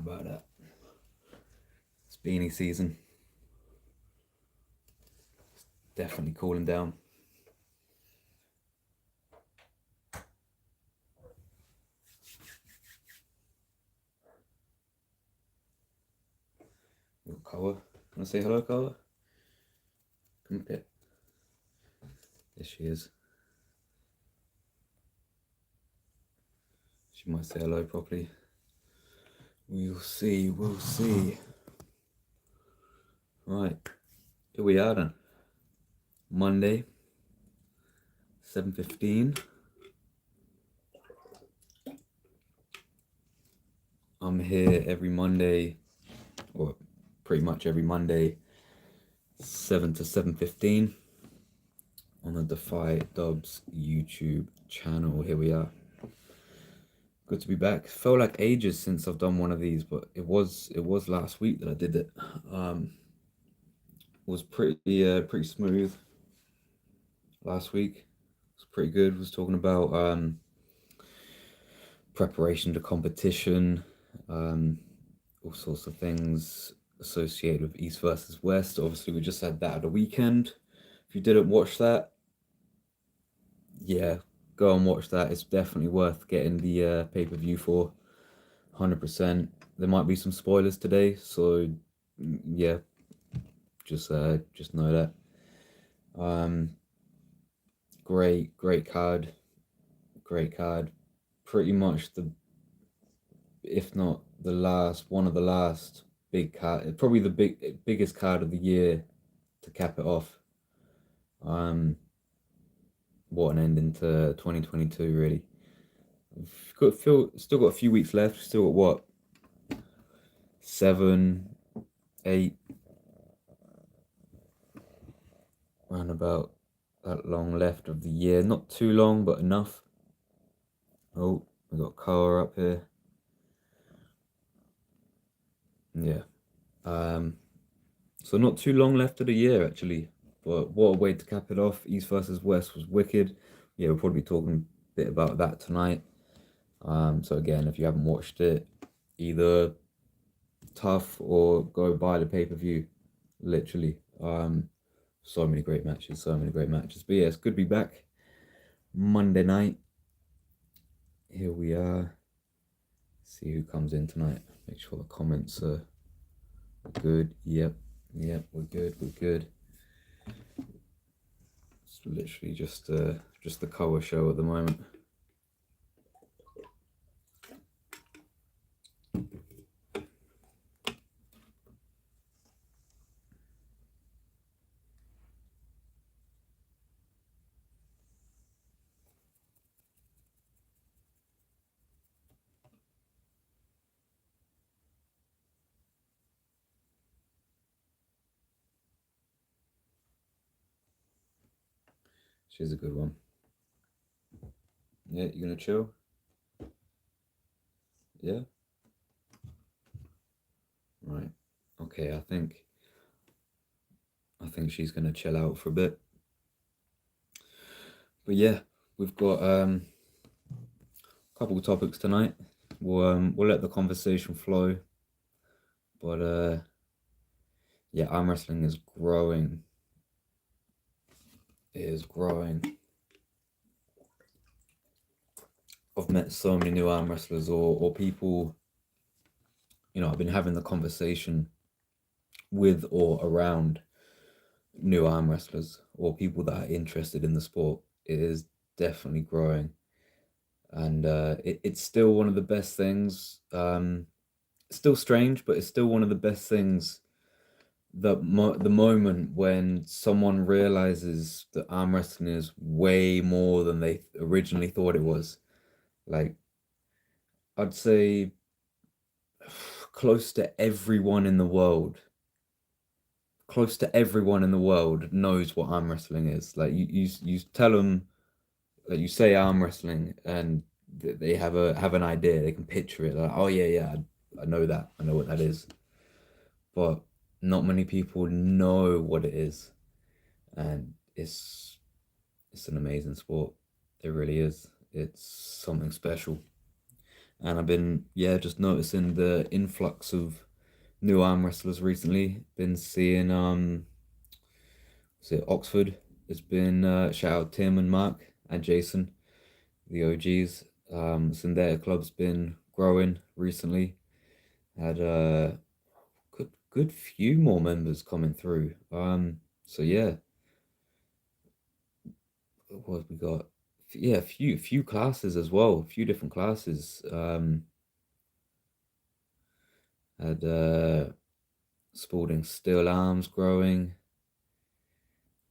about that. It's beanie season. Definitely cooling down. Little Koa. Wanna say hello, Koa? Come up here. There she is. She might say hello properly. We'll see, we'll see. Right, here we are then. Monday, 7:15. I'm here every Monday, or pretty much every Monday, 7 to 7:15 on the Defy Dubs YouTube channel. Here we are. Good to be back. Felt like ages since I've done one of these, but it was last week that I did it. Was pretty smooth last week. It's pretty good. Was talking about preparation to competition, all sorts of things associated with East versus West. Obviously, we just had that at the weekend. If you didn't watch that, yeah, go and watch that. It's definitely worth getting the pay-per-view for. 100%. There might be some spoilers today, so yeah, just know that. Great card. Pretty much if not the last, one of the last big card, probably the biggest card of the year to cap it off. What an ending to 2022, really. Still got a few weeks left. Still got what, 7, 8, around about that long left of the year. Not too long, but enough. Oh, we got Koa up here. Yeah. So not too long left of the year actually. But what a way to cap it off. East versus West was wicked. Yeah, we'll probably be talking a bit about that tonight. So again, if you haven't watched it, either tough or go buy the pay-per-view. Literally. So many great matches. But yeah, it's good to be back. Monday night. Here we are. See who comes in tonight. Make sure the comments are good. Yep, we're good. It's literally just the Koa show at the moment. She's a good one. Yeah, you gonna chill? Yeah? Right. Okay, I think she's gonna chill out for a bit. But yeah, we've got a couple of topics tonight. We'll let the conversation flow. But yeah, arm wrestling is growing. It is growing. I've met so many new arm wrestlers or people, I've been having the conversation with or around new arm wrestlers or people that are interested in the sport. It is definitely growing. And it's still one of the best things. It's still strange, but it's still one of the best things. The moment when someone realizes that arm wrestling is way more than they originally thought it was. Like, I'd say close to everyone in the world knows what arm wrestling is. Like you tell them that you say arm wrestling and they have an idea. They can picture it. Like, oh yeah, I know that. I know what that is. But not many people know what it is, and it's an amazing sport. It really is. It's something special, and I've been, yeah, just noticing the influx of new arm wrestlers recently. Been seeing was it Oxford? It's been shout out Tim and Mark and Jason, the OGs. Since their club's been growing recently. Had a good few more members coming through. So yeah, what have we got? Yeah, a few classes as well, a few different classes. Had Spalding Steel Arms growing.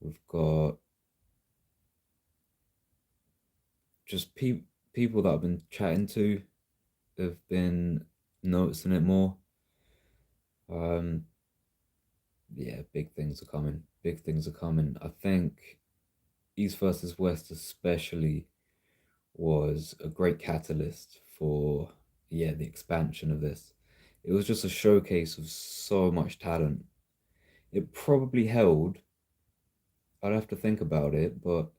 We've got just people that I've been chatting to have been noticing it more. Um, yeah, big things are coming. Big things are coming. I think East versus West especially was a great catalyst for, yeah, the expansion of this. It was just a showcase of so much talent. It probably held, I'd have to think about it, but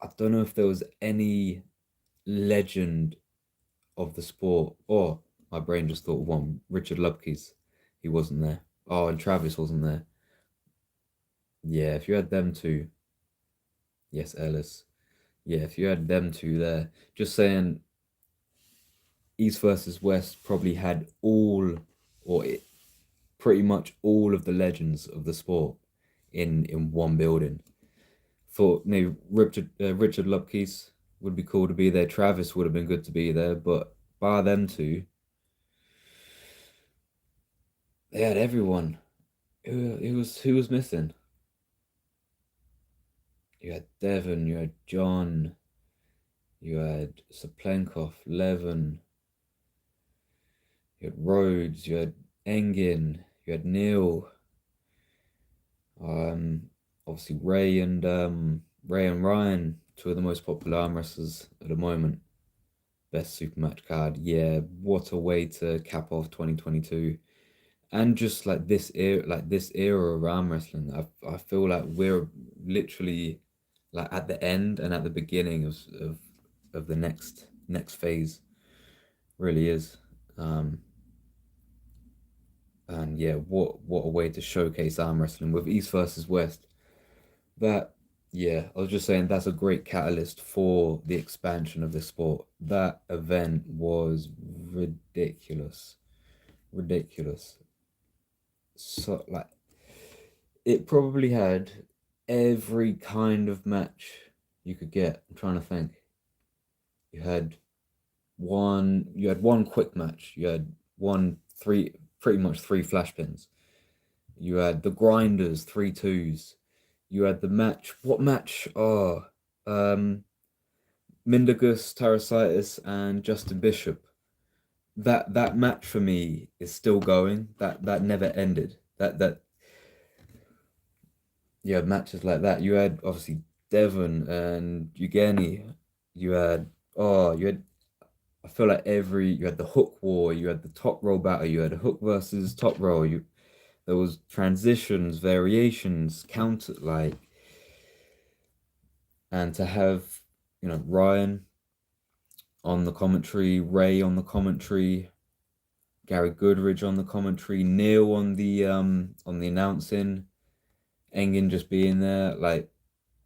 I don't know if there was any legend of the sport. Or my brain just thought of one, Richard Lubke's. He wasn't there. Oh, and Travis wasn't there. Yeah, if you had them two, yes, Ellis. Yeah, if you had them two there, just saying East versus West probably had all, or it, pretty much all of the legends of the sport in one building. Thought maybe Richard Lupke's would be cool to be there. Travis would have been good to be there, but bar them two, they had everyone. Who was missing? You had Devon, you had John, you had Saplenkov, Levin, you had Rhodes, you had Engin, you had Neil, um, obviously Ray and Ryan, two of the most popular arm wrestlers at the moment. Best super match card. Yeah, what a way to cap off 2022. And just like this era of arm wrestling, I feel like we're literally like at the end and at the beginning of the next phase. Really is. Um, and yeah, what a way to showcase arm wrestling with East versus West. That, yeah, I was just saying that's a great catalyst for the expansion of the sport. That event was ridiculous. Ridiculous. So like it probably had every kind of match you could get. I'm trying to think. You had one quick match. You had one three pretty much three flash pins. You had the grinders, three twos. You had the match. What match? Oh, um, Mindaugas, Tarasitis, and Justin Bishop. That match for me is still going. That never ended. That You had matches like that. You had obviously Devon and Eugenie. You had you had I feel like you had the hook war, you had the top row battle, you had a hook versus top row. There was transitions, variations, counter like, and to have, Ryan on the commentary, Ray on the commentary, Gary Goodridge on the commentary, Neil on the announcing, Engin just being there, like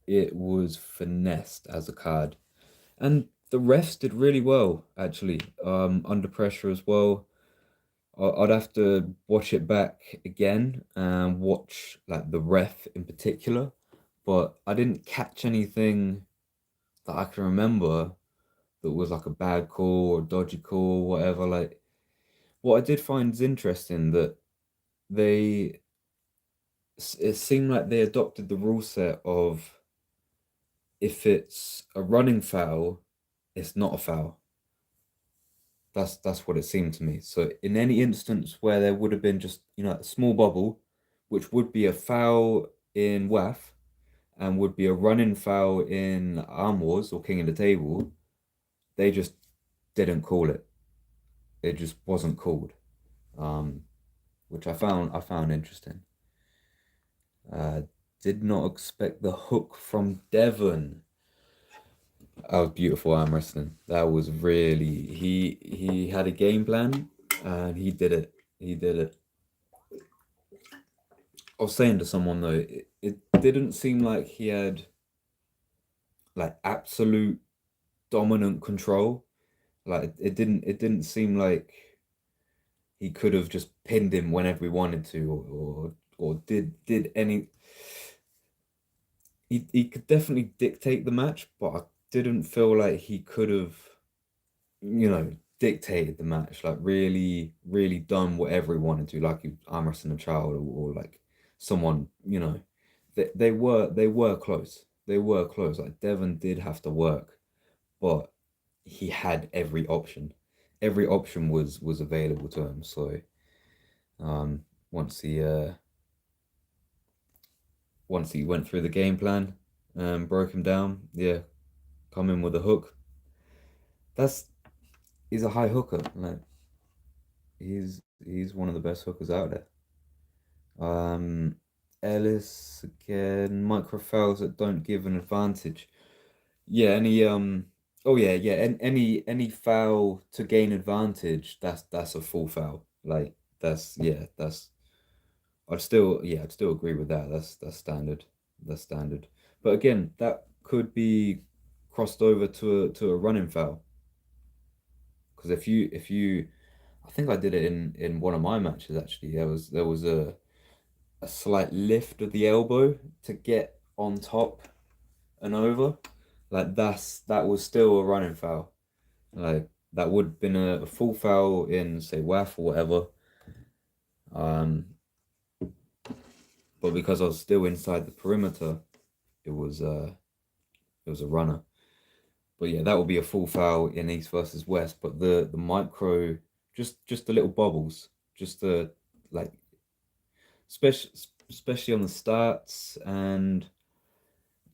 it was finessed as a card. And the refs did really well, actually, under pressure as well. I'd have to watch it back again and watch like the ref in particular, but I didn't catch anything that I can remember that was like a bad call or dodgy call, whatever. Like what I did find is interesting that they it seemed like they adopted the rule set of if it's a running foul, it's not a foul. That's what it seemed to me. So in any instance where there would have been just, a small bubble, which would be a foul in WAF and would be a running foul in Arm Wars or King of the Table, they just didn't call it. It just wasn't called. Um, which I found interesting. Uh, did not expect the hook from Devon. That was beautiful arm wrestling. That was really he had a game plan and he did it. He did it. I was saying to someone though, it didn't seem like he had like absolute dominant control. Like it didn't seem like he could have just pinned him whenever he wanted to, or did any. He could definitely dictate the match, but I didn't feel like he could have, dictated the match, like really, really done whatever he wanted to, like he arm wrestling a child or like someone, they were close. They were close. Like Devon did have to work, but he had every option. Every option was available to him. So um once he uh once he went through the game plan and broke him down, yeah, come in with a hook. That's He's a high hooker. Like he's one of the best hookers out there. Um, Ellis again, micro fouls that don't give an advantage. Yeah, oh yeah, yeah, and any foul to gain advantage, that's a full foul. Like that's I'd still agree with that. That's standard. That's standard. But again, that could be crossed over to a running foul. Because if you I think I did it in one of my matches actually. There was a slight lift of the elbow to get on top and over. Like that was still a running foul. Like that would have been a full foul in say WAF or whatever. Um, but because I was still inside the perimeter, it was uh it was a runner. But yeah, that would be a full foul in East versus West. But the micro, just the little bobbles, just the like, especially especially on the starts and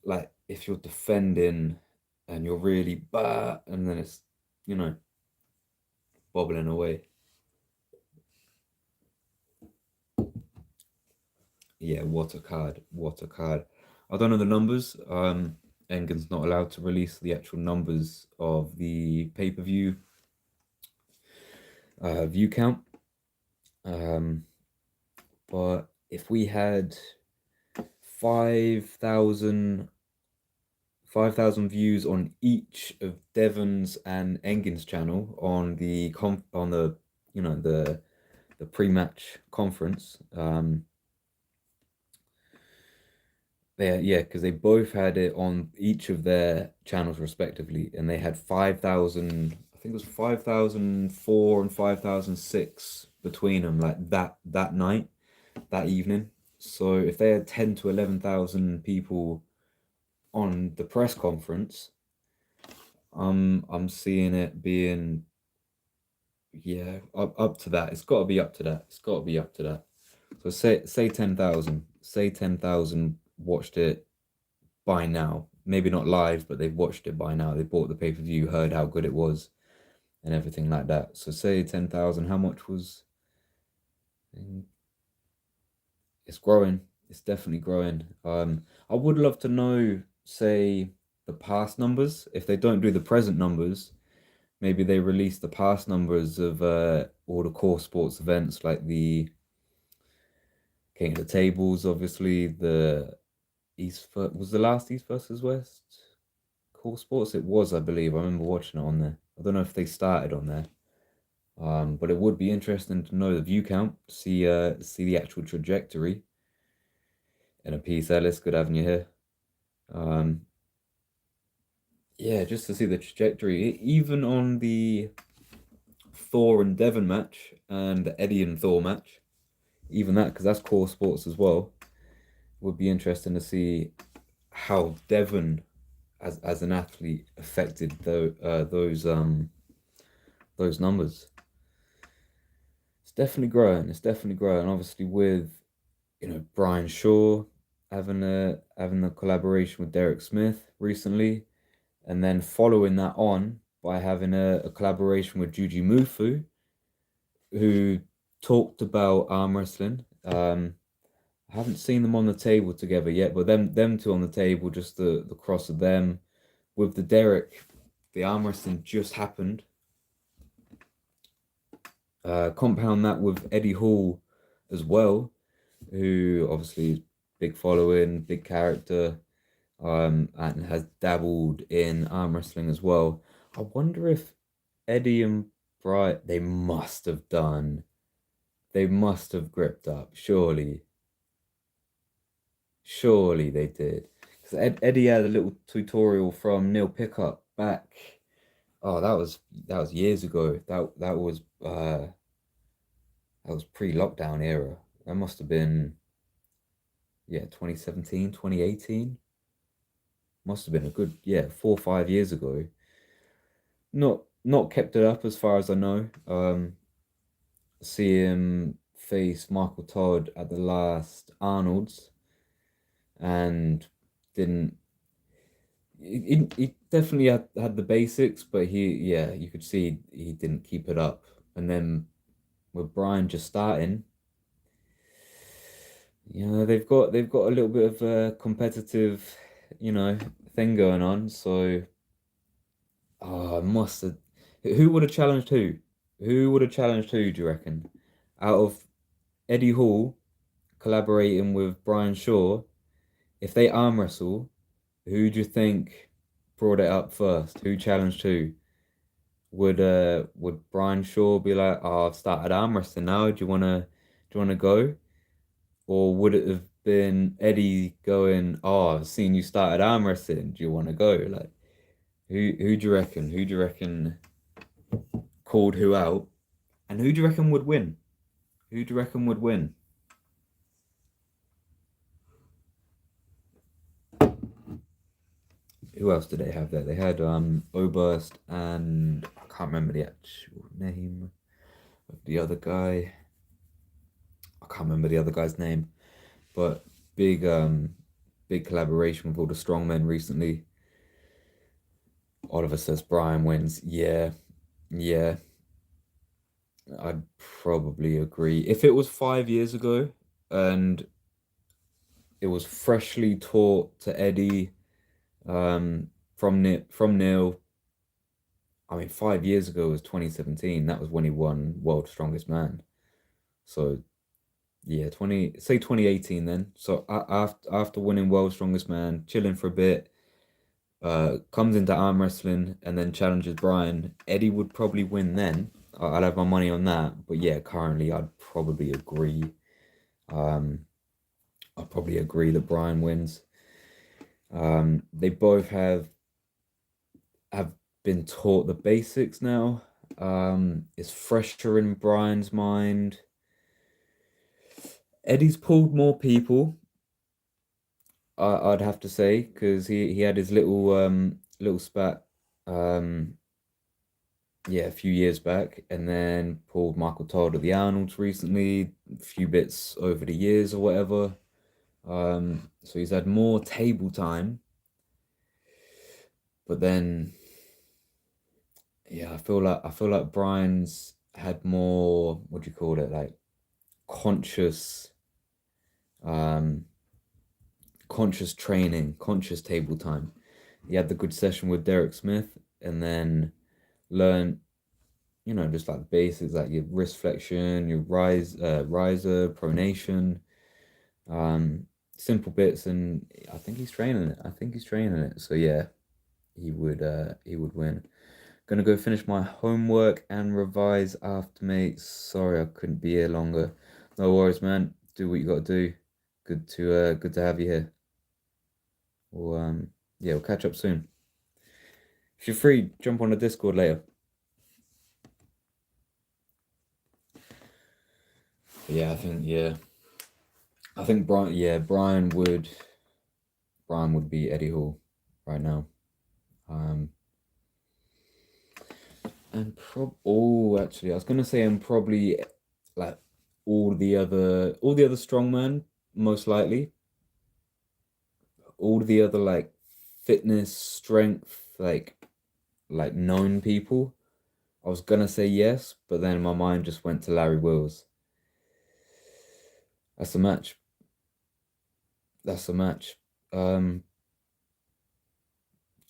like if you're defending and you're really bad and then it's you know bobbling away. Yeah, what a card! What a card! I don't know the numbers. Engen's not allowed to release the actual numbers of the pay-per-view view count. Um, but if we had 5,000 5,000 views on each of Devon's and Engin's channel on the the pre-match conference. Yeah, because they both had it on each of their channels respectively, and they had 5,000. I think it was 5,004 and 5,006 between them, like that night, that evening. So if they had 10 to 11,000 people on the press conference, I'm seeing it being yeah up to that. It's got to be up to that. It's got to be up to that. So say 10,000. Say 10,000 watched it by now. Maybe not live, but they've watched it by now. They bought the pay-per-view, heard how good it was, and everything like that. So say 10,000. How much was? It's growing. It's definitely growing. I would love to know, say, the past numbers. If they don't do the present numbers, maybe they release the past numbers of all the core sports events like the King of the Tables, obviously the was the last East versus West core sports. It was, I believe. I remember watching it on there. I don't know if they started on there. But it would be interesting to know the view count, see the actual trajectory. And a piece, Ellis, good having you here. Um, yeah, just to see the trajectory, even on the Thor and Devon match and the Eddie and Thor match, even that because that's core sports as well. Would be interesting to see how Devon, as an athlete, affected those numbers. It's definitely growing. It's definitely growing. Obviously, with Brian Shaw having a collaboration with Derek Smith recently, and then following that on by having a collaboration with Juji Mufu, who talked about arm wrestling. I haven't seen them on the table together yet, but them two on the table, just the cross of them, with the Derek, the arm wrestling just happened. Compound that with Eddie Hall as well, who obviously is big following, big character, and has dabbled in arm wrestling as well. I wonder if Eddie and Bright, they must have gripped up. Surely they did. Because Eddie had a little tutorial from Neil Pickup back. Oh, that was years ago. That was pre-lockdown era. That must have been, yeah, 2017, 2018. Must have been a good, yeah, 4 or 5 years ago. Not kept it up as far as I know. See him face Michael Todd at the last Arnold's and didn't he definitely had the basics, but yeah, you could see he didn't keep it up. And then with Brian just starting, they've got a little bit of a competitive, you know, thing going on. So, must have. Who would have challenged who? Who would have challenged who? Do you reckon? Out of Eddie Hall collaborating with Brian Shaw, if they arm wrestle, who do you think brought it up first? Who challenged who? Would Brian Shaw be like, "Oh, I've started arm wrestling now. Do you wanna go?" Or would it have been Eddie going, "Oh, I've seen you started arm wrestling. Do you want to go?" Like, who do you reckon? Who do you reckon called who out? And who do you reckon would win? Who do you reckon would win? Who else did they have there? They had Oberst and I can't remember the actual name of the other guy. I can't remember the other guy's name, but big big collaboration with all the strongmen recently. Oliver says Brian wins. Yeah, yeah, I'd probably agree. If it was 5 years ago and it was freshly taught to Eddie from Neil, I mean, 5 years ago was 2017. That was when he won World's Strongest Man. So yeah, 2018 then. So after winning World's Strongest Man, chilling for a bit, comes into arm wrestling and then challenges Brian. Eddie would probably win then. I'd have my money on that. But yeah, currently I'd probably agree. Um, I'd probably agree that Brian wins. They both have been taught the basics now. It's fresher in Brian's mind. Eddie's pulled more people, I'd have to say, because he had his little spat yeah, a few years back, and then pulled Michael Todd at the Arnolds recently, a few bits over the years or whatever. So he's had more table time, but then yeah, I feel like Brian's had more, what do you call it, like conscious um conscious training, conscious table time. He had the good session with Derek Smith and then learn, just like the basics, like your wrist flexion, your riser, pronation, um, simple bits, and I think he's training it. I think he's training it. So yeah, he would win. Gonna go finish my homework and revise after, mate. Sorry I couldn't be here longer. No worries, man. Do what you gotta do. Good to have you here. Well, yeah, we'll catch up soon. If you're free, jump on the Discord later. Yeah, I think Brian would be Eddie Hall right now. Um, and actually, I was gonna say, and probably like all the other strongmen, most likely, all the other like fitness, strength, like known people. I was gonna say yes, but then my mind just went to Larry Wills. That's the match. That's the match. Um,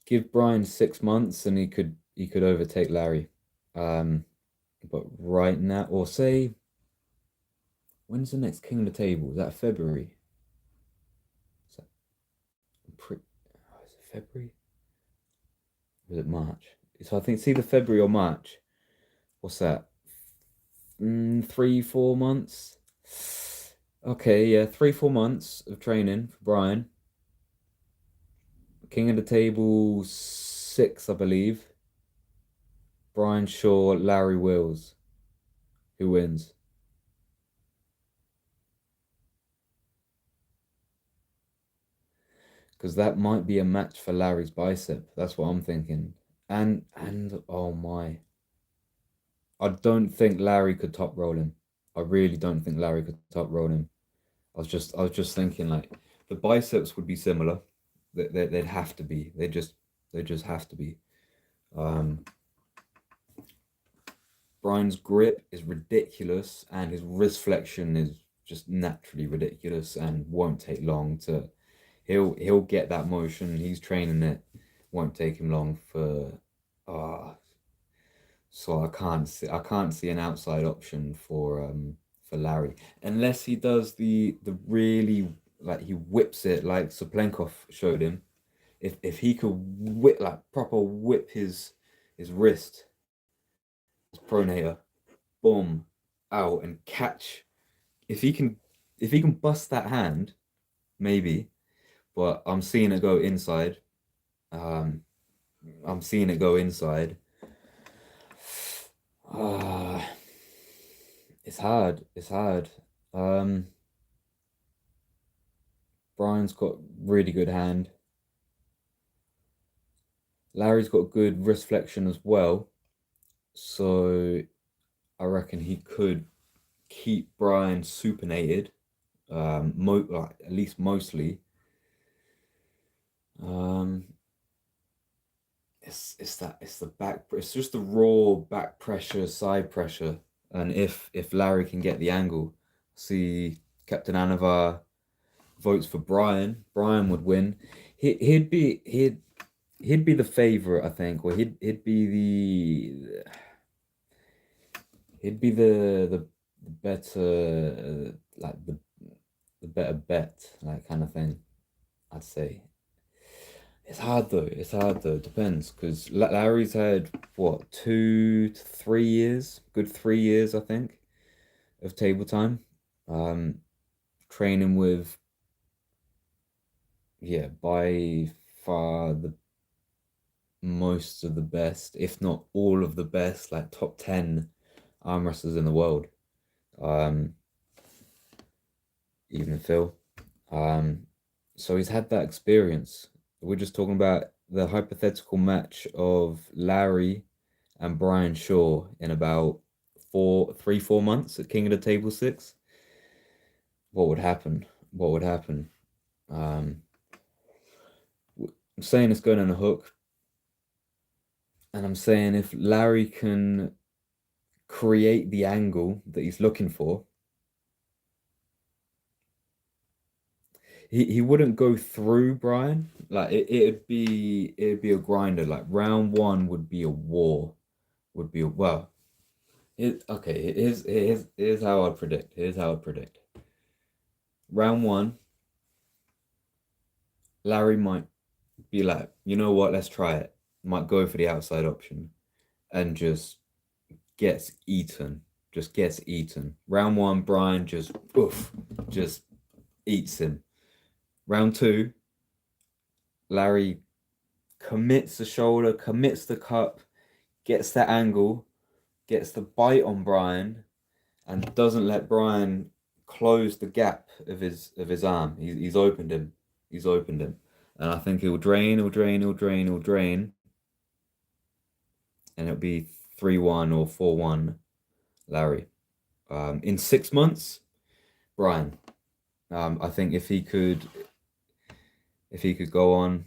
Give Brian 6 months and he could overtake Larry. Um, but right now, or say, when's the next King of the Table? Is that February? Is that pre is it February? Or is it March? So I think it's either February or March. What's that? 3, 4 months. Okay, yeah, 3, 4 months of training for Brian. King of the Table 6, I believe. Brian Shaw, Larry Wills. Who wins? Because that might be a match for Larry's bicep. That's what I'm thinking. And oh my, I don't think Larry could top roll him. I really don't think Larry could top roll him. I was just thinking like the biceps would be similar. They'd have to be. They just have to be. Um, Brian's grip is ridiculous, and his wrist flexion is just naturally ridiculous, and won't take long to. He'll get that motion. He's training it. Won't take him long for. Ah, so I can't see an outside option for Larry unless he does the really like he whips it like Saplenkov showed him. If he could whip like proper whip his wrist, his pronator, boom, out and catch. If he can if he can bust that hand, maybe. But I'm seeing it go inside. Um, I'm seeing it go inside. Uh, it's hard. It's hard. Um, Brian's got really good hand. Larry's got good wrist flexion as well. So I reckon he could keep Brian supinated. Like, at least mostly. Um, it's just the raw back pressure, side pressure, and if Larry can get the angle, see Captain Anavar votes for Brian. Brian would win. He'd be the favorite, I think, or he'd be the better like the better bet, like kind of thing. I'd say. It's hard though. It's hard though. It depends because Larry's had what 2 to 3 years, good 3 years, I think, of table time. Um, Training with yeah, by far the most of the best, if not all of the best, like top 10 arm wrestlers in the world. Um, Even Phil. Um, so he's had that experience. We're just talking about the hypothetical match of Larry and Brian Shaw in about 4 months at King of the Table 6. What would happen? What would happen? Um, I'm saying it's going on a hook, and I'm saying if Larry can create the angle that he's looking for, he wouldn't go through Brian. Like it'd be a grinder. Like round one would be a war. Would be a well. Okay. Here's how I predict. Here's how I predict. Round one, Larry might be like, you know what? Let's try it. Might go for the outside option, and just gets eaten. Just gets eaten. Round one, Brian just oof, just eats him. Round two, Larry commits the shoulder, commits the cup, gets the angle, gets the bite on Brian, and doesn't let Brian close the gap of his arm. He's opened him. He's opened him. And I think he'll drain, he'll drain, he'll drain, he'll drain. And it'll be 3-1 or 4-1 Larry. In 6 months, Brian. I think if he could go on,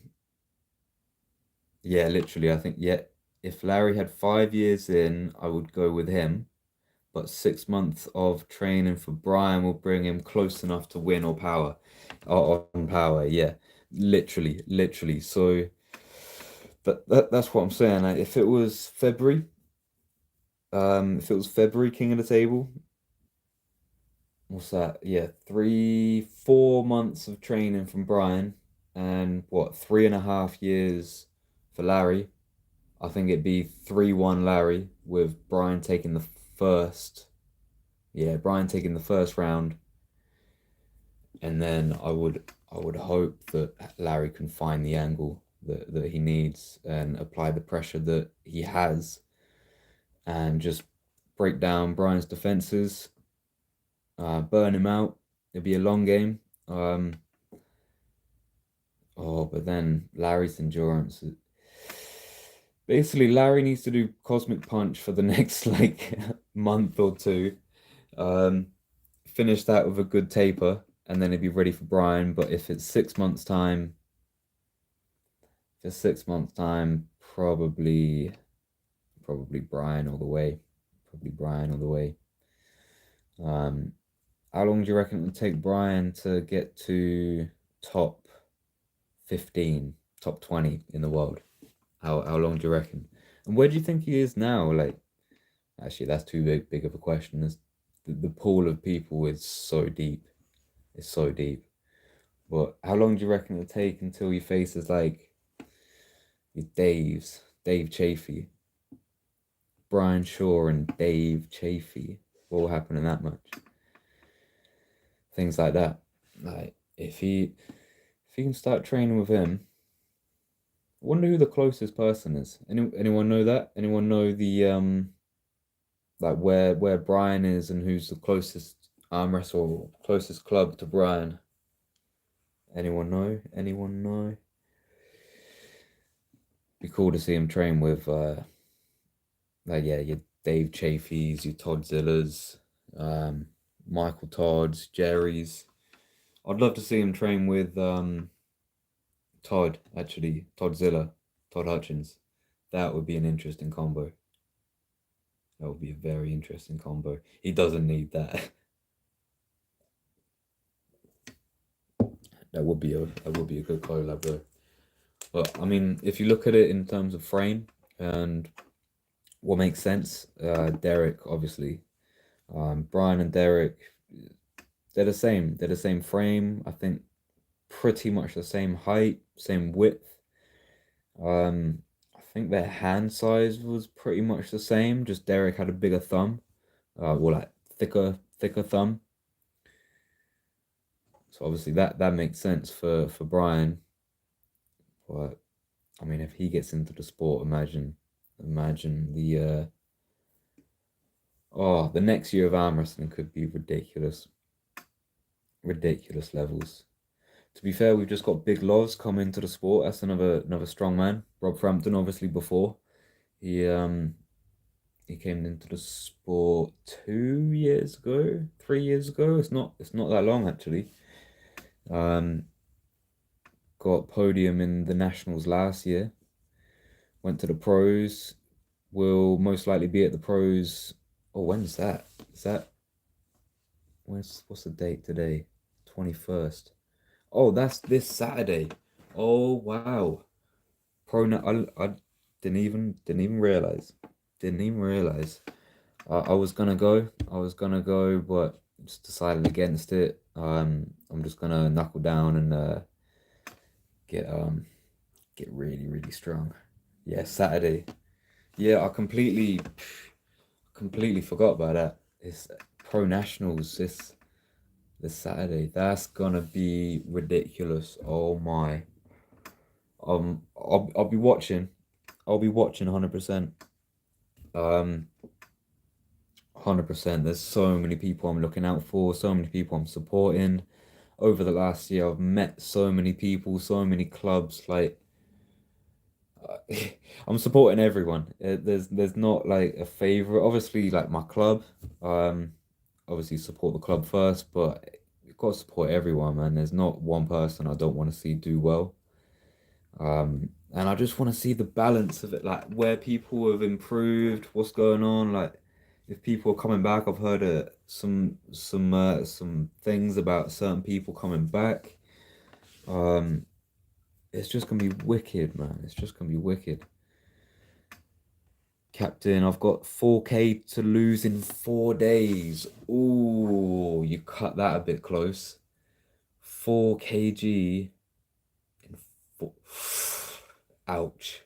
yeah, literally, I think yeah, if Larry had 5 years in, I would go with him. But 6 months of training for Brian will bring him close enough to win or power, or on power. Yeah, literally, literally. So That's what I'm saying. Like, if it was February King of the Table, what's that? Yeah, 4 months of training from Brian, and what, 3.5 years for Larry. I think it'd be 3-1 Larry with Brian taking the first. Yeah, Brian taking the first round, and then I would hope that Larry can find the angle that he needs and apply the pressure that he has and just break down Brian's defenses, burn him out. It'll be a long game. But then Larry's endurance. Basically, Larry needs to do Cosmic Punch for the next like month or two. Um, Finish that with a good taper, and then he'd be ready for Brian. But if it's 6 months' time, probably Brian all the way. Probably Brian all the way. Um, how long do you reckon it would take Brian to get to top 15, top 20 in the world? How long do you reckon? And where do you think he is now? Like, actually, that's too big of a question. The pool of people is so deep. It's so deep. But how long do you reckon it'll take until he faces like Dave Chafee, Brian Shaw, and Dave Chafee? What will happen in that match? Things like that. Like if he can start training with him, I wonder who the closest person is. Anyone know that? Anyone know the like where Brian is and who's the closest arm wrestle, closest club to Brian? Anyone know? Anyone know? Be cool to see him train with like, yeah, your Dave Chafees, your Todd Zillas, Michael Todd's, Jerry's. I'd love to see him train with Todd, actually, Todd Zilla, Todd Hutchins. That would be an interesting combo. That would be a very interesting combo. He doesn't need that. That would be a good collab though. But I mean, if you look at it in terms of frame and what makes sense, Derek obviously, Brian and Derek, they're the same. They're the same frame. I think pretty much the same height, same width. I think their hand size was pretty much the same. Just Derek had a bigger thumb, well, like thicker thumb. So obviously that makes sense for Brian. But I mean, if he gets into the sport, imagine the next year of arm wrestling could be ridiculous, ridiculous levels. To be fair, we've just got Big Loz come into the sport. That's another strong man. Rob Frampton, obviously before he came into the sport 2 years ago, 3 years ago. It's not that long actually. Um, got podium in the nationals last year. Went to the pros. Will most likely be at the pros. Oh, when's that? Is that what's the date today? 21st. Oh, that's this Saturday. Oh wow. I didn't even realize. Didn't even realize. I was gonna go. I was gonna go, but just decided against it. I'm just gonna knuckle down and get get really, really strong. Yeah, Saturday. Yeah, I completely forgot about that. It's Pro Nationals this Saturday. That's gonna be ridiculous. Oh my. I'll be watching. I'll be watching 100%. 100%. There's so many people I'm looking out for, so many people I'm supporting. Over the last year, I've met so many people, so many clubs. Like, I'm supporting everyone. There's not like a favorite. Obviously, like my club. Um, Obviously support the club first, but you've got to support everyone, man. There's not one person I don't want to see do well. And I just want to see the balance of it, like where people have improved, what's going on, like if people are coming back. I've heard some things about certain people coming back. Um, it's just gonna be wicked, man. It's just gonna be wicked. Captain, I've got 4K to lose in 4 days. Ooh, you cut that a bit close. 4 kg in four. Ouch.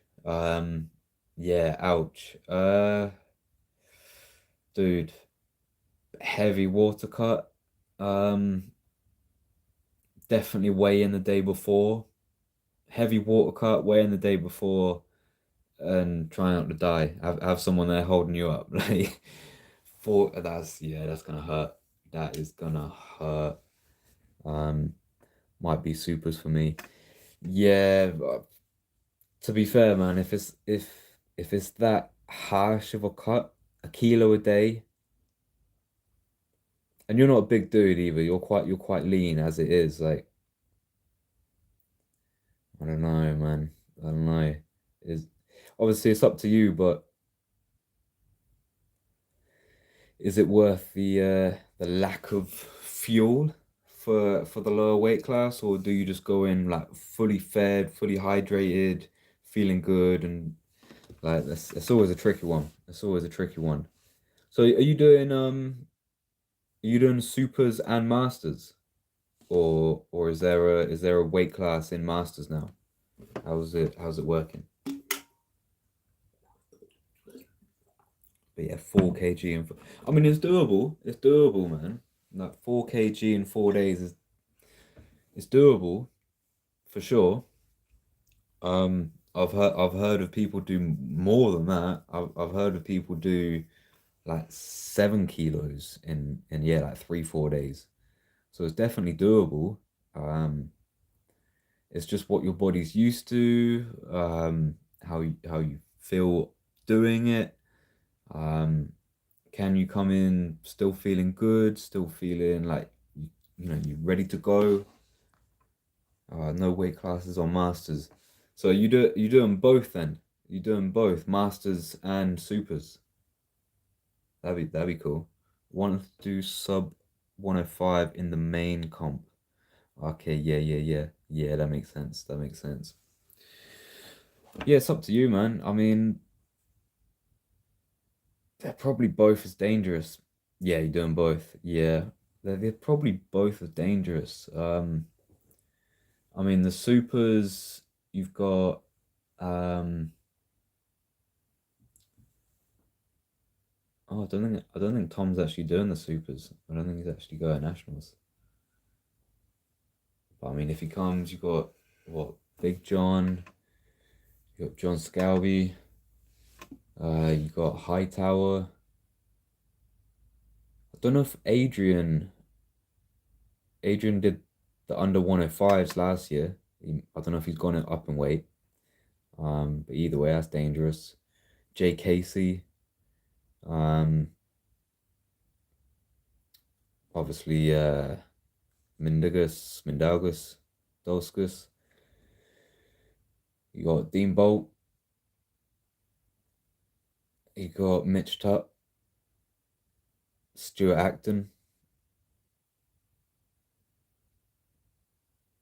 Yeah, ouch. Dude, heavy water cut. Um, definitely weigh in the day before. Heavy water cut, weigh in the day before, and try not to die. Have someone there holding you up. Like, that's yeah, that's gonna hurt. That is gonna hurt. Um, might be supers for me. Yeah, but to be fair, man, if it's that harsh of a cut, a kilo a day, and you're not a big dude either. You're quite lean as it is. Like, I don't know, man. I don't know. Is obviously it's up to you, but is it worth the lack of fuel for the lower weight class, or do you just go in like fully fed, fully hydrated, feeling good, and like that's always a tricky one. It's always a tricky one. So are you doing supers and masters, or is there a weight class in masters now? How's it working? But yeah, 4 kg I mean, it's doable. It's doable, man. Like 4 kg in 4 days is it's doable for sure. I've heard of people do more than that. I've heard of people do like 7 kilos in yeah, like 3 4 days. So it's definitely doable. It's just what your body's used to, how you feel doing it. Um, can you come in still feeling good, still feeling like you're ready to go? No weight classes on masters. So you doing both then? You doing both masters and supers? That'd be cool. Want to do sub 105 in the main comp. Okay, yeah, yeah, yeah. Yeah, that makes sense. That makes sense. Yeah, it's up to you, man. I mean, they're probably both as dangerous. Yeah, you're doing both. Yeah. They're probably both as dangerous. I mean, the supers, you've got oh, I don't think Tom's actually doing the supers. I don't think he's actually going nationals. But I mean, if he comes, you've got what, Big John, you got John Scalby, you got Hightower. I don't know if Adrian did the under 105s last year. I don't know if he's gone up in weight. But either way, that's dangerous. Jay Casey, um, obviously Mindaugus, Dolskus. You got Dean Bolt. You got Mitch Tutt, Stuart Acton.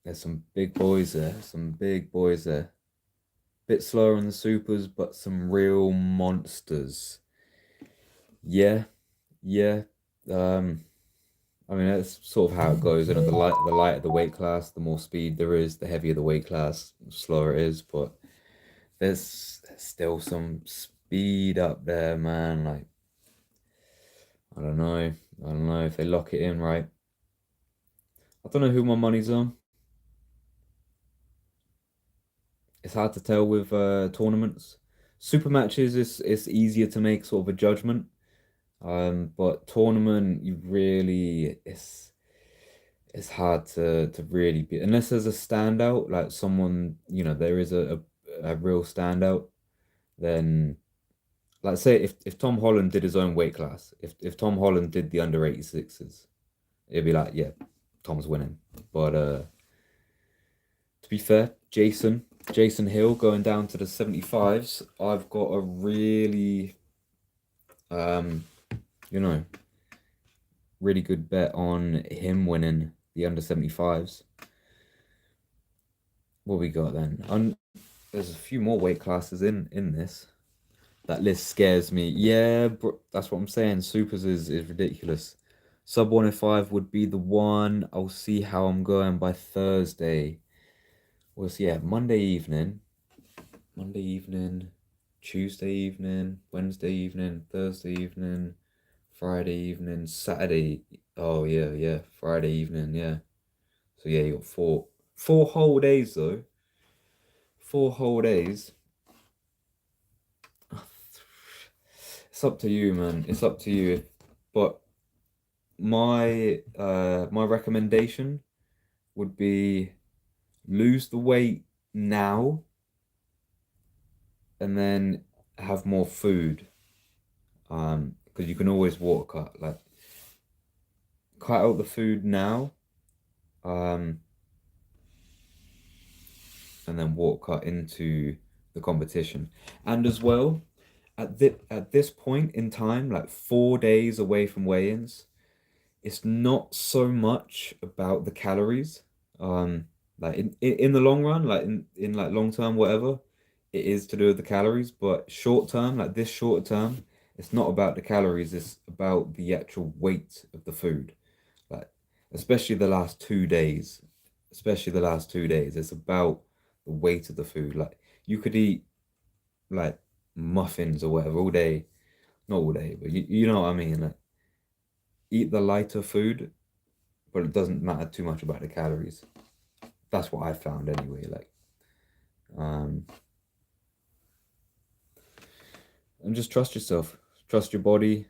There's some big boys there. Some big boys there. Bit slower on the supers, but some real monsters. Yeah, yeah. Um, I mean that's sort of how it goes. And the lighter the weight class, the more speed there is. The heavier the weight class, the slower it is. But there's still some speed up there, man. Like I don't know. I don't know if they lock it in right. I don't know who my money's on. It's hard to tell with tournaments. Super matches is it's easier to make sort of a judgment. But tournament you really it's hard to really be unless there's a standout, like someone, there is a real standout, then like say if Tom Holland did his own weight class, if Tom Holland did the under 86s, it'd be like, yeah, Tom's winning. But to be fair, Jason Hill going down to the 75s, I've got a really um you know really good bet on him winning the under 75s. what we got then? There's a few more weight classes in this. That list scares me. Yeah, bro, that's what I'm saying. Supers is ridiculous. Sub 105 would be the one. I'll see how I'm going by Thursday. Yeah, Monday evening, Tuesday evening, Wednesday evening, Thursday evening, Friday evening, Saturday. Oh yeah, yeah, Friday evening, yeah. So yeah, you got four whole days though. 4 whole days. It's up to you, man. It's up to you. But my recommendation would be lose the weight now and then have more food. Because you can always water cut. Like cut out the food now, um, and then water cut into the competition. And as well, at this point in time, like 4 days away from weigh-ins, it's not so much about the calories. Um, like in the long run, like in like long term, whatever, it is to do with the calories. But short term, like this short term, it's not about the calories. It's about the actual weight of the food. Like especially the last 2 days, especially the last 2 days, it's about the weight of the food. Like you could eat like muffins or whatever all day, not all day, but you know what I mean. Like eat the lighter food, but it doesn't matter too much about the calories. That's what I found anyway. Like, um, and just trust yourself, trust your body,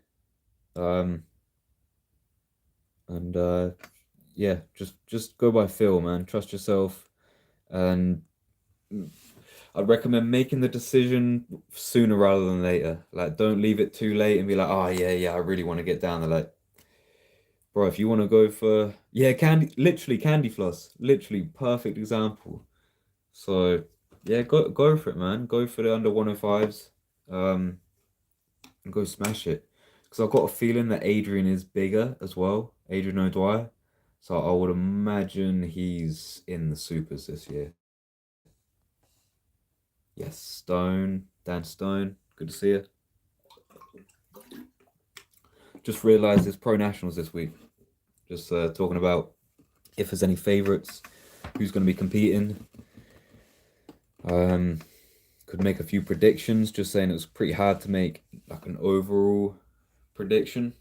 um, and yeah, just go by feel, man. Trust yourself, and I'd recommend making the decision sooner rather than later. Like, don't leave it too late and be like, oh yeah, yeah, I really want to get down there. Like, bro, if you want to go for yeah, literally candy floss, literally perfect example. So yeah, go for it, man. Go for the under 105s. And go smash it. Because I've got a feeling that Adrian is bigger as well. Adrian O'Dwyer. So I would imagine he's in the supers this year. Yes, Stone, Dan Stone. Good to see you. Just realised there's pro nationals this week. Just talking about if there's any favourites, who's going to be competing. Um, could make a few predictions. Just saying it was pretty hard to make like an overall prediction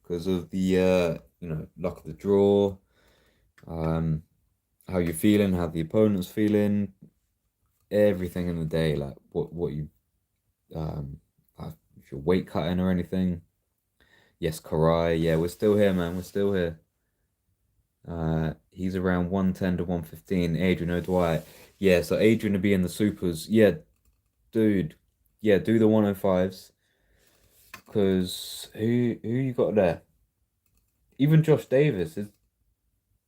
because of the luck of the draw, um, how you're feeling, how the opponent's feeling, everything in the day, like what you if you're weight cutting or anything. Yes, Karai, yeah, we're still here, man. We're still here. He's around 110 to 115. Adrian O'Dwyer. Yeah, so Adrian to be in the supers. Yeah, dude. Yeah, do the 105s. Because who you got there? Even Josh Davis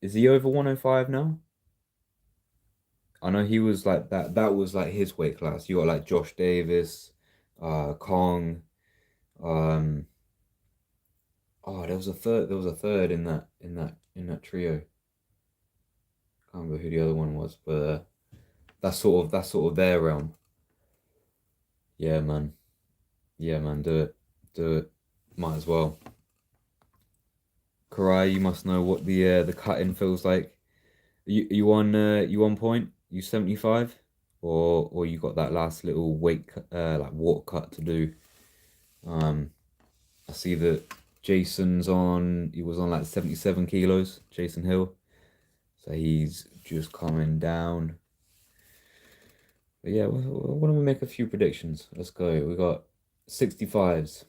is he over 105 now? I know he was like that. That was like his weight class. You got like Josh Davis, Kong. Um, oh, there was a third. There was a third in that trio. Can't remember who the other one was, but that's sort of their realm. Yeah, man. Yeah, man. Do it. Do it. Might as well. Karai, you must know what the cutting feels like. You on point? You 75? Or you got that last little like water cut to do? Um, I see that he was on like 77 kilos, Jason Hill. So he's just coming down. But yeah, why don't we make a few predictions? Let's go. We got 65s.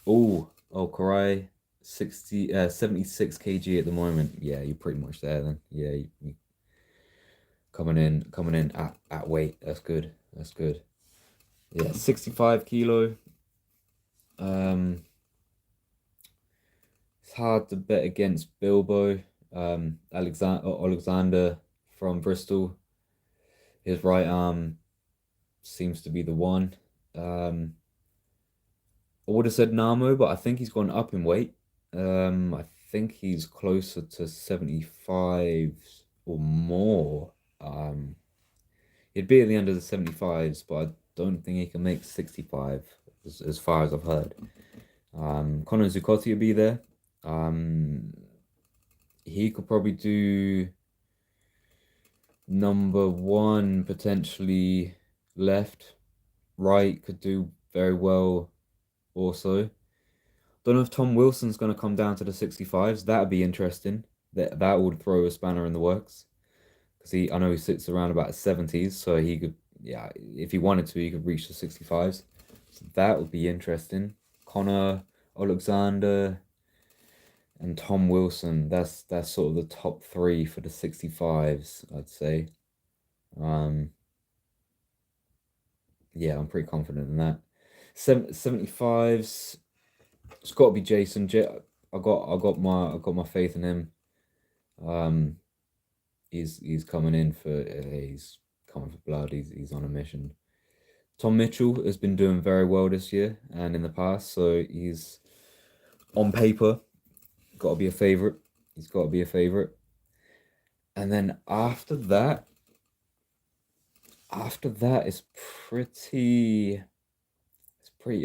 Oh, Karai, 76 kg at the moment. Yeah, you're pretty much there then. Yeah, you coming in at weight. That's good. That's good. Yeah, 65 kilo. Um, it's hard to bet against Bilbo. Alexander from Bristol. His right arm seems to be the one. Um, I would have said Namo, but I think he's gone up in weight. I think he's closer to 75 or more. Um, he'd be at the end of the 75s, but I don't think he can make 65, as far as I've heard. Conor Zuccotti would be there. Um, he could probably do number one, potentially left. Right could do very well also. Don't know if Tom Wilson's going to come down to the 65s. That'd be interesting. That would throw a spanner in the works. Because I know he sits around about 70s, so he could, yeah, if he wanted to, he could reach the 65s. So that would be interesting. Connor, Alexander, and Tom Wilson. That's sort of the top three for the 65s, I'd say. Um, yeah, I'm pretty confident in that. 75s, it's got to be Jason. I got my faith in him. Um, he's coming in for he's coming for blood. He's on a mission. Tom Mitchell has been doing very well this year and in the past, so he's on paper got to be a favorite. He's got to be a favorite. And then after that it's pretty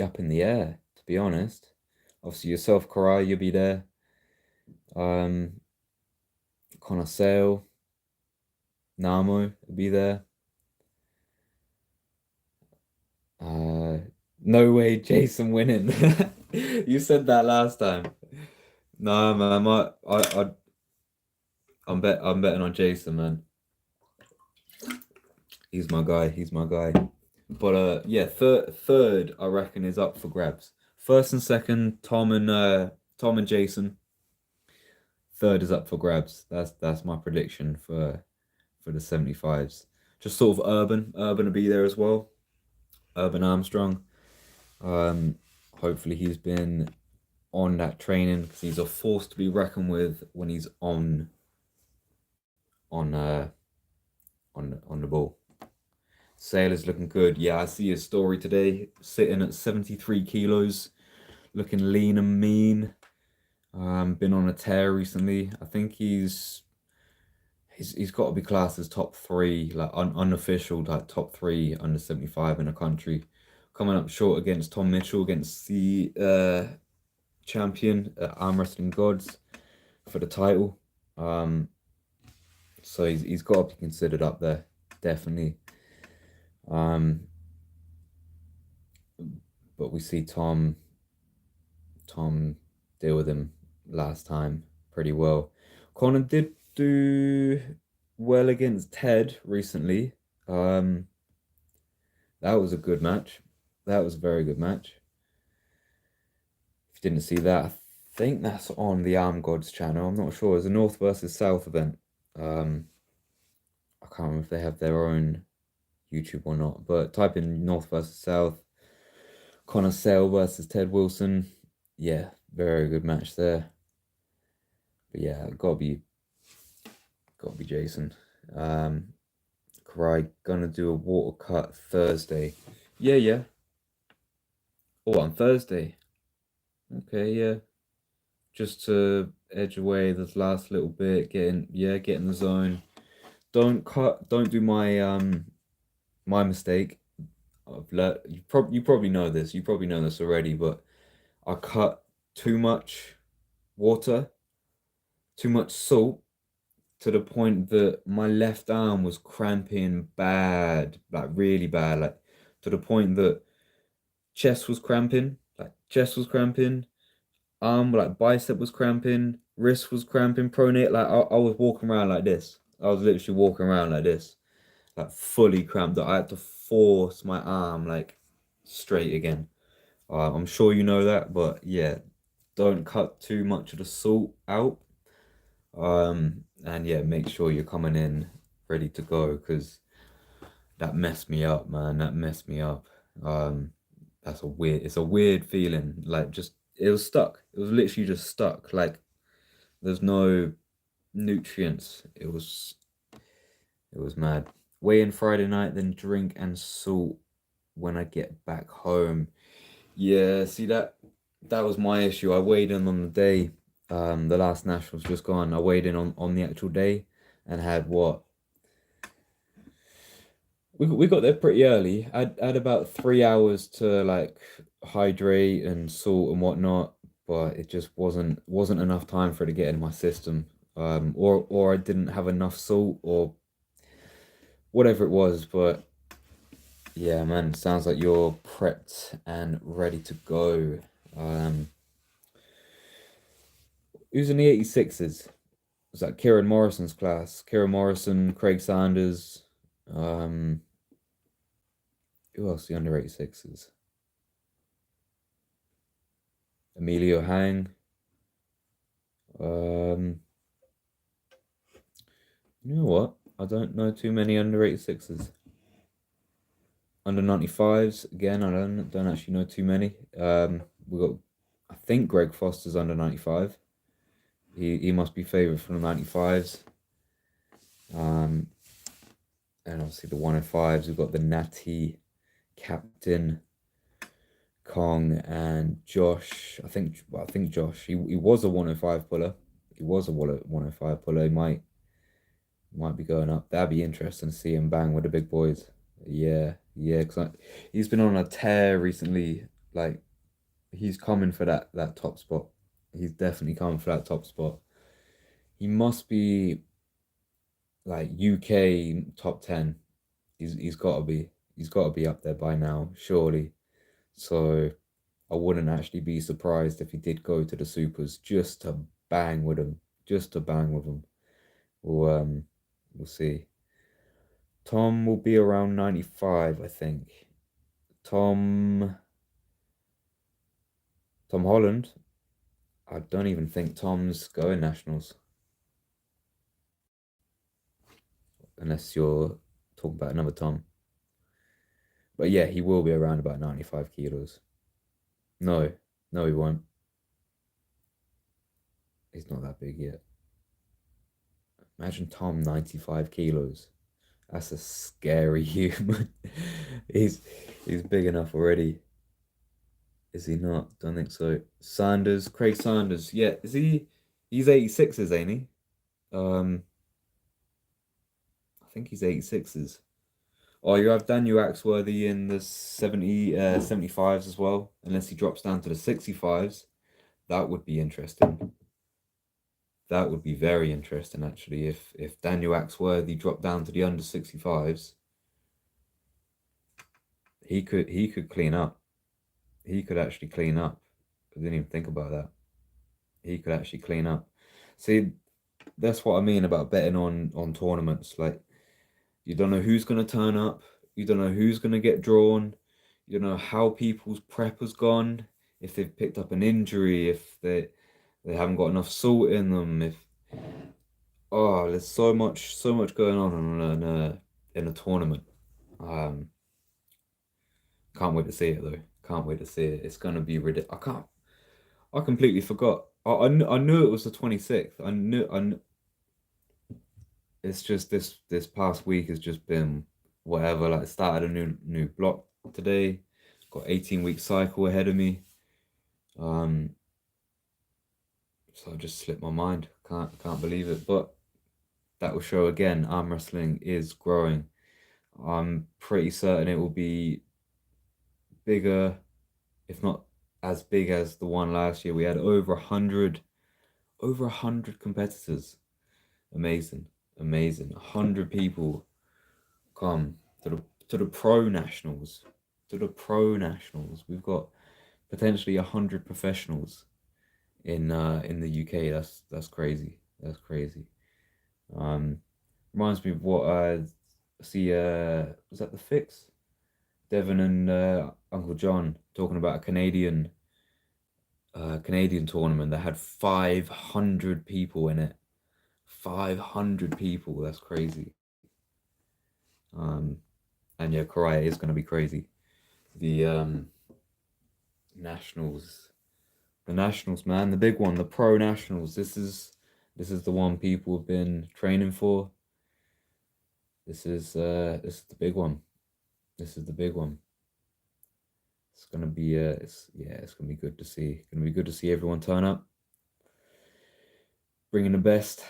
up in the air, to be honest. Obviously yourself, Karai, you'll be there. Um, Connor Sale, Namo will be there. Uh, no way, Jason winning. You said that last time. No, man, I'm betting on Jason, man. He's my guy. He's my guy. But yeah, third I reckon is up for grabs. First and second, Tom and Jason. Third is up for grabs. That's my prediction for the 75s. Just sort of Urban will be there as well. Urban Armstrong. Um, hopefully he's been on that training because he's a force to be reckoned with when he's on uh on the ball. Sale is looking good. Yeah, I see his story today, sitting at 73 kilos, looking lean and mean. Been on a tear recently. I think he's got to be classed as top three, like unofficial, like top three under 75 in the country. Coming up short against Tom Mitchell, against the champion Arm Wrestling Gods for the title. Um, so he's got to be considered up there, definitely. Um, but we see Tom deal with him last time pretty well. Connor did do well against Ted recently. Um, that was a good match. That was a very good match. If you didn't see that, I think that's on the Arm Gods channel. I'm not sure. It's a North versus South event. Um, I can't remember if they have their own YouTube or not, but type in North versus South. Connor Sale versus Ted Wilson. Yeah, very good match there. But yeah, gotta be Jason. Karai gonna do a water cut Thursday. Yeah, yeah. Oh, on Thursday. Okay, yeah. Just to edge away this last little bit, get in the zone. Don't do my mistake. You probably know this. You probably know this already, but I cut too much water, too much salt to the point that my left arm was cramping bad, like really bad, like to the point that chest was cramping, arm like bicep was cramping, wrist was cramping, pronate. Like I was walking around like this. I was literally walking around like this, like fully cramped. That I had to force my arm like straight again. I'm sure you know that, but yeah, don't cut too much of the salt out. And yeah, make sure you're coming in ready to go because that messed me up, man. That messed me up. Um, it's a weird feeling. Like just it was stuck. It was literally just stuck. Like there's no nutrients. It was mad. Weigh in Friday night, then drink and salt when I get back home. Yeah, see that was my issue. I weighed in on the day. The last nationals just gone. I weighed in on the actual day and had what? we got there pretty early. I had about 3 hours to like hydrate and salt and whatnot, but it just wasn't enough time for it to get in my system. Or I didn't have enough salt or whatever it was. But yeah, man, sounds like you're prepped and ready to go. Um, who's in the 86s? Was that Kieran Morrison's class? Kieran Morrison, Craig Sanders, um, who else? The under 86s? Emilio Hang. Um, you know what? I don't know too many under 86s. Under 95s, again, I don't actually know too many. We got, I think Greg Foster's under 95. He must be favourite from the 95s. Um, and obviously the 105s, we've got the Natty, Captain, Kong, and Josh. I think Josh. He was a 105 puller. He was a 105 puller. He might be going up. That'd be interesting to see him bang with the big boys. Yeah, yeah, because he's been on a tear recently. Like he's coming for that top spot. He's definitely coming for that top spot. He must be like UK top 10. He's got to be. He's got to be up there by now, surely. So I wouldn't actually be surprised if he did go to the supers just to bang with him. Just to bang with him. We'll see. Tom will be around 95, I think. Tom Tom Holland. I don't even think Tom's going nationals unless you're talking about another Tom. But yeah, he will be around about 95 kilos. No, no, he won't. He's not that big yet. Imagine Tom 95 kilos. That's a scary human. He's he's big enough already. Is he not? Don't think so. Sanders, Craig Sanders. Yeah, is he? He's 86s, ain't he? Um, I think he's 86s. Oh, you have Daniel Axworthy in the 75s as well, unless he drops down to the 65s. That would be interesting. That would be very interesting actually if Daniel Axworthy dropped down to the under 65s. He could clean up. He could actually clean up. I didn't even think about that. He could actually clean up. See, that's what I mean about betting on tournaments. Like you don't know who's gonna turn up. You don't know who's gonna get drawn. You don't know how people's prep has gone. If they've picked up an injury. If they haven't got enough salt in them. If oh, there's so much going on in a tournament. Um, can't wait to see it though. Can't wait to see it. It's gonna be ridiculous. I completely forgot. I knew it was the 26th. It's just this past week has just been whatever. Like started a new block today. Got 18-week cycle ahead of me. Um, so I just slipped my mind. Can't believe it. But that will show again. Arm wrestling is growing. I'm pretty certain it will be bigger, if not as big as the one last year. We had over 100 competitors. Amazing, amazing. 100 people come to the pro nationals. To the pro nationals. We've got potentially 100 professionals in the UK. That's crazy. That's crazy. Um, reminds me of what I see. Was that the Fix? Devon and Uncle John talking about a Canadian tournament that had 500 people in it. 500 people. That's crazy. Um, and yeah, Korea is going to be crazy. The nationals, the nationals, man, the big one, the pro nationals. This is the one people have been training for. This is the big one. This is the big one. It's gonna be it's gonna be good to see. Gonna be good to see everyone turn up, bringing the best.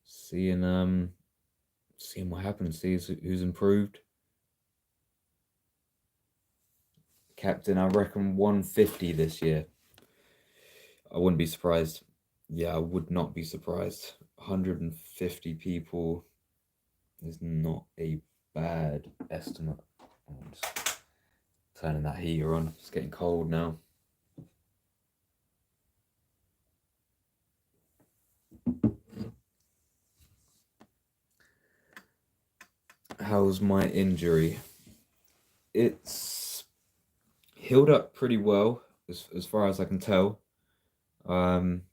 Seeing seeing what happens, see who's improved. Captain, I reckon 150 this year. I wouldn't be surprised. Yeah, I would not be surprised. 150 people is not a bad estimate. I'm just turning that heater on. It's getting cold now. How's my injury? It's healed up pretty well as far as I can tell. Um,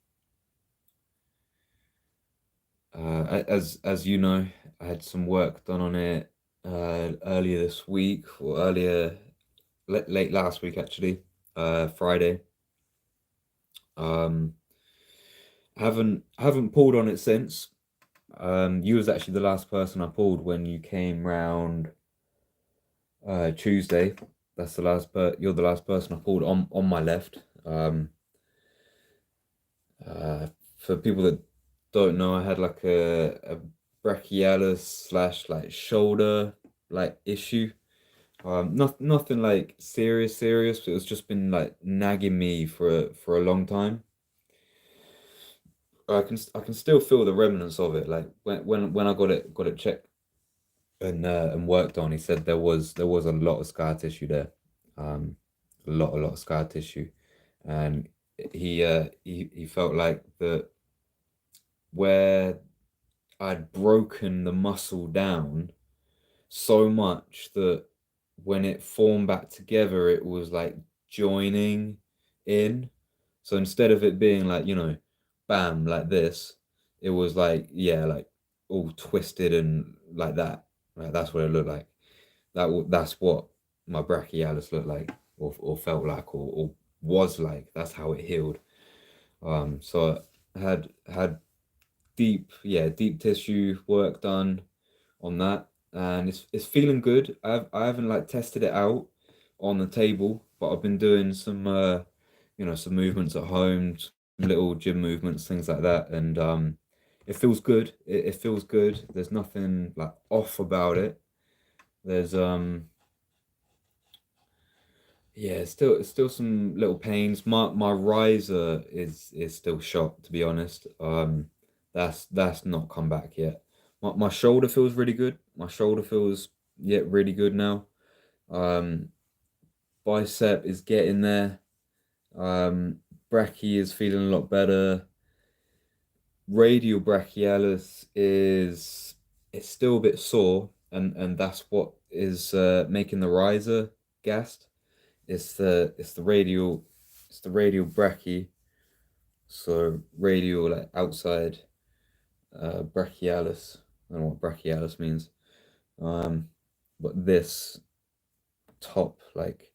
as you know, I had some work done on it earlier this week or earlier late last week actually, Friday. Um, haven't pulled on it since. You was actually the last person I pulled when you came round Tuesday. That's the last you're the last person I pulled on my left. For people that don't know, I had like a brachialis slash like shoulder like issue. Nothing like serious. But it was just been like nagging me for a long time. I can still feel the remnants of it. Like when I got it checked and worked on, he said there was a lot of scar tissue there, um, a lot of scar tissue, and he felt like that where I'd broken the muscle down so much that when it formed back together, it was like joining in. So instead of it being like, bam, like this, it was like, yeah, like all twisted and like that. Like that's what it looked like. That's what my brachialis looked like, or felt like, or was like. That's how it healed. So I had deep tissue work done on that, and it's feeling good. I haven't like tested it out on the table, but I've been doing some some movements at home, some little gym movements, things like that, and it feels good. It feels good. There's nothing like off about it. There's yeah, still some little pains. My riser is still shot, to be honest. That's not come back yet. My shoulder feels really good. My shoulder feels really good now. Um, bicep is getting there. Brachie is feeling a lot better. Radial brachialis is it's still a bit sore, and that's what is making the riser gassed. It's the radial brachii, so radial like outside brachialis. I don't know what brachialis means. Um, but this top, like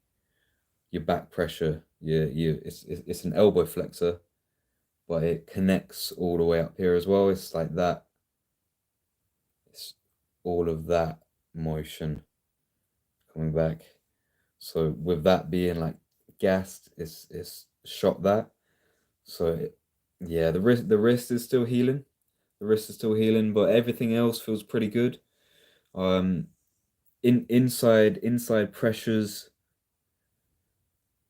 your back pressure, it's an elbow flexor, but it connects all the way up here as well. It's like that. It's all of that motion coming back. So with that being like gassed, it's shot that. So yeah, the wrist is still healing. The wrist is still healing, but everything else feels pretty good. Um, inside pressures,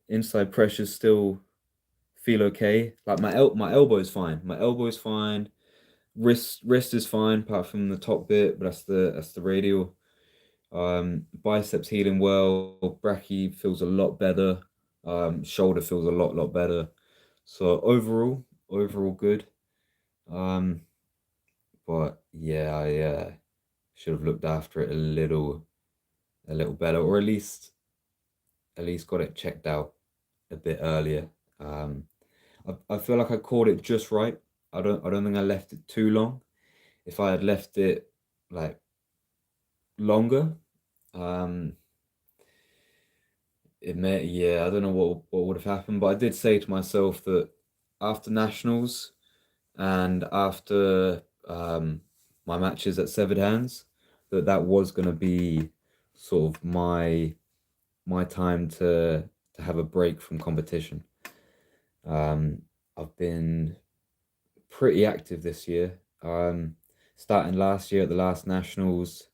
inside pressures still feel okay. Like my elbow is fine. My elbow is fine. Wrist is fine, apart from the top bit, but that's the radial. Biceps healing well. Brachii feels a lot better. Shoulder feels a lot better. So overall good. Um, but yeah, I should have looked after it a little better, or at least got it checked out a bit earlier. Um, I feel like I caught it just right. I don't think I left it too long. If I had left it like longer, um, I don't know what would have happened, but I did say to myself that after nationals and after my matches at Severed Hands, that was going to be sort of my time to have a break from competition. I've been pretty active this year. starting last year at the last nationals.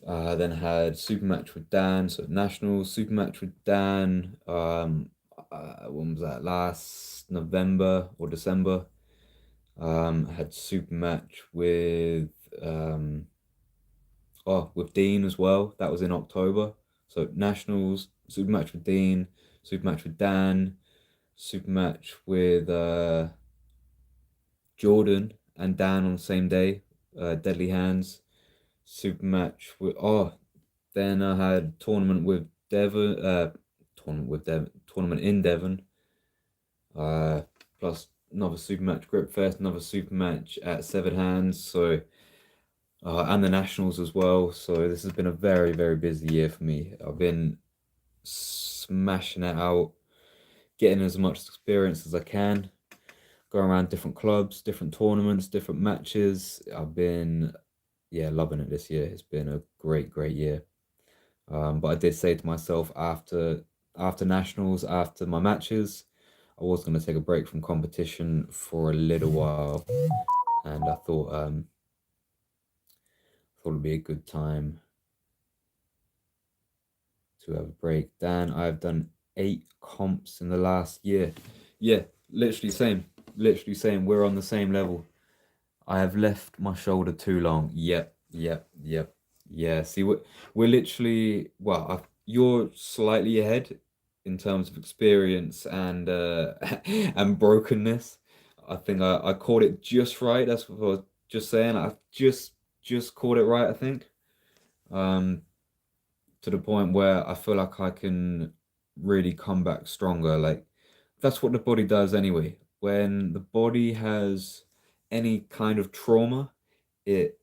Then had super match with Dan, so nationals, super match with Dan. When was that? Last November or December. Had super match with um with Dean as well. That was in October. So nationals, super match with Dean, super match with Dan, super match with Jordan and Dan on the same day. Deadly Hands, super match with then I had tournament with Devon, tournament in Devon, uh, plus another super match Grip Fest, another super match at Severed Hands, so and the nationals as well. So this has been a very, very busy year for me. I've been smashing it out, getting as much experience as I can, going around different clubs, different tournaments, different matches. I've been, yeah, loving it this year. It's been a great, great year. But I did say to myself after nationals, after my matches, I was going to take a break from competition for a little while, and I thought it'd be a good time to have a break. Dan, I've done 8 comps in the last year. Yeah, literally same. We're on the same level. I have left my shoulder too long. Yep, yep, yep. Yeah, see, we're literally, you're slightly ahead in terms of experience and and brokenness. I think I caught it just right. That's what I was just saying. I just caught it right, I think. Um, to the point where I feel like I can really come back stronger. Like that's what the body does anyway. When the body has any kind of trauma, it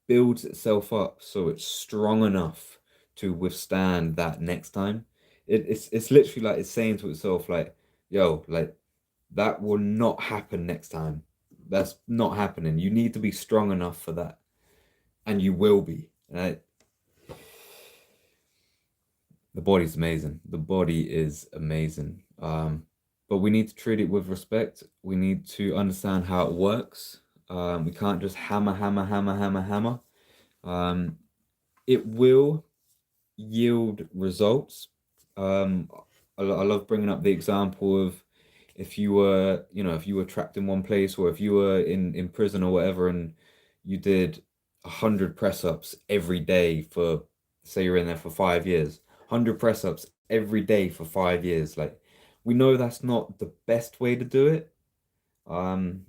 builds itself up so it's strong enough to withstand that next time. It's literally like it's saying to itself like, yo, like that will not happen next time. That's not happening. You need to be strong enough for that. And you will be. Right? The body's amazing. The body is amazing. But we need to treat it with respect. We need to understand how it works. We can't just hammer, hammer, hammer, hammer, hammer. Um, it will yield results. Um, I love bringing up the example of if you were, if you were trapped in one place or if you were in prison or whatever, and you did 100 press ups every day for, say you're in there for 5 years, 100 press ups every day for 5 years. Like we know that's not the best way to do it. Um,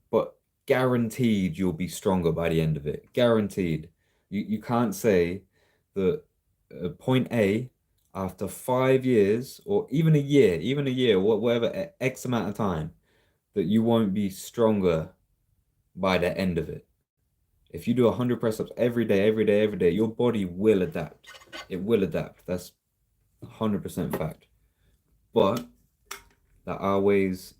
but guaranteed you'll be stronger by the end of it. Guaranteed. You can't say that point A after 5 years or even a year, whatever X amount of time, that you won't be stronger by the end of it. If you do 100 press ups every day, every day, every day, your body will adapt. It will adapt. That's 100% fact. But there are ways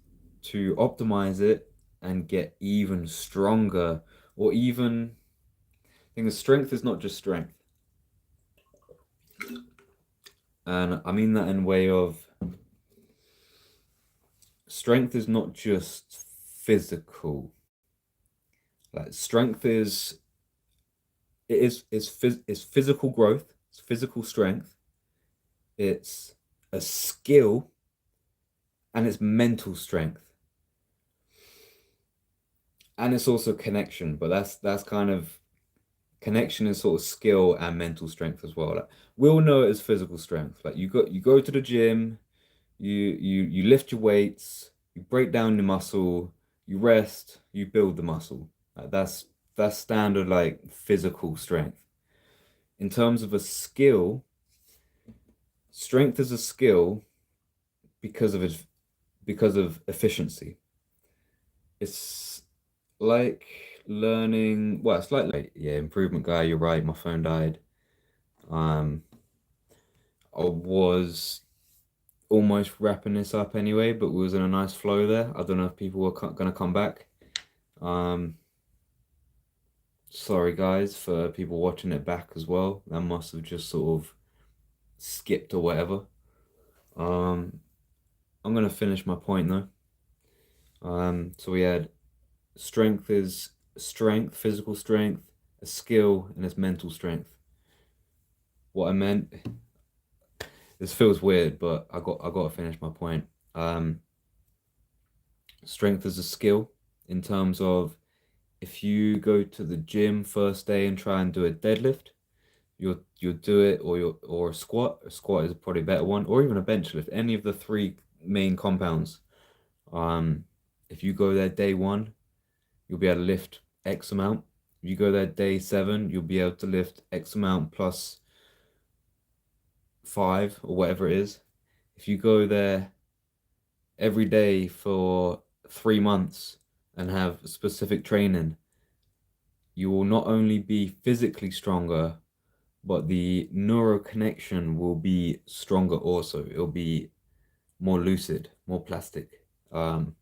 to optimize it and get even stronger, or even, I think the strength is not just strength. And I mean that in way of strength is not just physical. Like strength is it is it's physical growth, it's physical strength, it's a skill, and it's mental strength. And it's also connection, but that's kind of connection is sort of skill and mental strength as well. Like we'll know it as physical strength. Like you go to the gym, you lift your weights, you break down the muscle, you rest, you build the muscle. Like that's standard like physical strength. In terms of a skill, strength is a skill because of its because of efficiency. It's like learning, well, it's like yeah, improvement guy, you're right, my phone died. Um, I was almost wrapping this up anyway, but we was in a nice flow there. I don't know if people were gonna come back. Um, sorry guys for people watching it back as well. That must have just sort of skipped or whatever. Um, I'm gonna finish my point though. So we had strength is strength, physical strength, a skill, and it's mental strength. What I meant, this feels weird, but I got to finish my point. Um, Strength is a skill in terms of if you go to the gym first day and try and do a deadlift, you'll do it, or a squat. A squat is probably a better one, or even a bench lift. Any of the three main compounds. Um, if you go there day one, you'll be able to lift X amount. If you go there day seven, you'll be able to lift X amount plus five or whatever it is. If you go there every day for 3 months and have specific training, you will not only be physically stronger, but the neural connection will be stronger also. It'll be more lucid, more plastic, and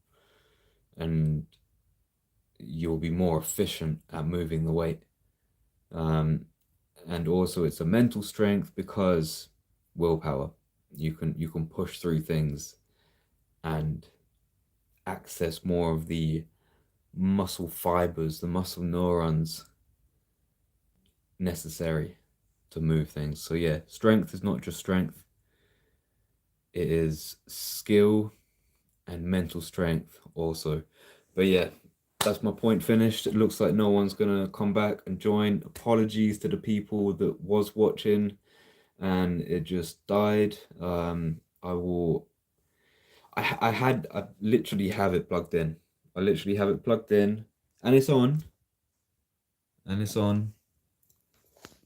you'll be more efficient at moving the weight. Um, and also it's a mental strength because willpower. You can push through things and access more of the muscle fibers, the muscle neurons necessary to move things. So yeah, strength is not just strength. It is skill and mental strength also. But yeah, that's my point finished. It looks like no one's gonna come back and join. Apologies to the people that was watching and it just died. I will. I literally have it plugged in. I literally have it plugged in, and it's on, and it's on.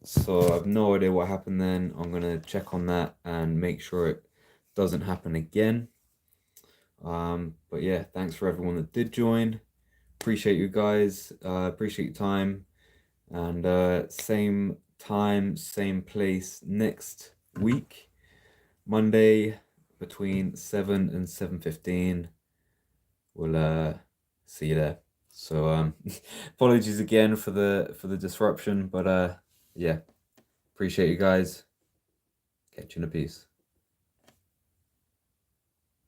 So I've no idea what happened then. I'm gonna check on that and make sure it doesn't happen again. But yeah, thanks for everyone that did join. Appreciate you guys. Appreciate your time. And same time, same place next week, Monday between 7 and 7:15. We'll see you there. So apologies again for the disruption, but yeah, appreciate you guys. Catch you in a piece.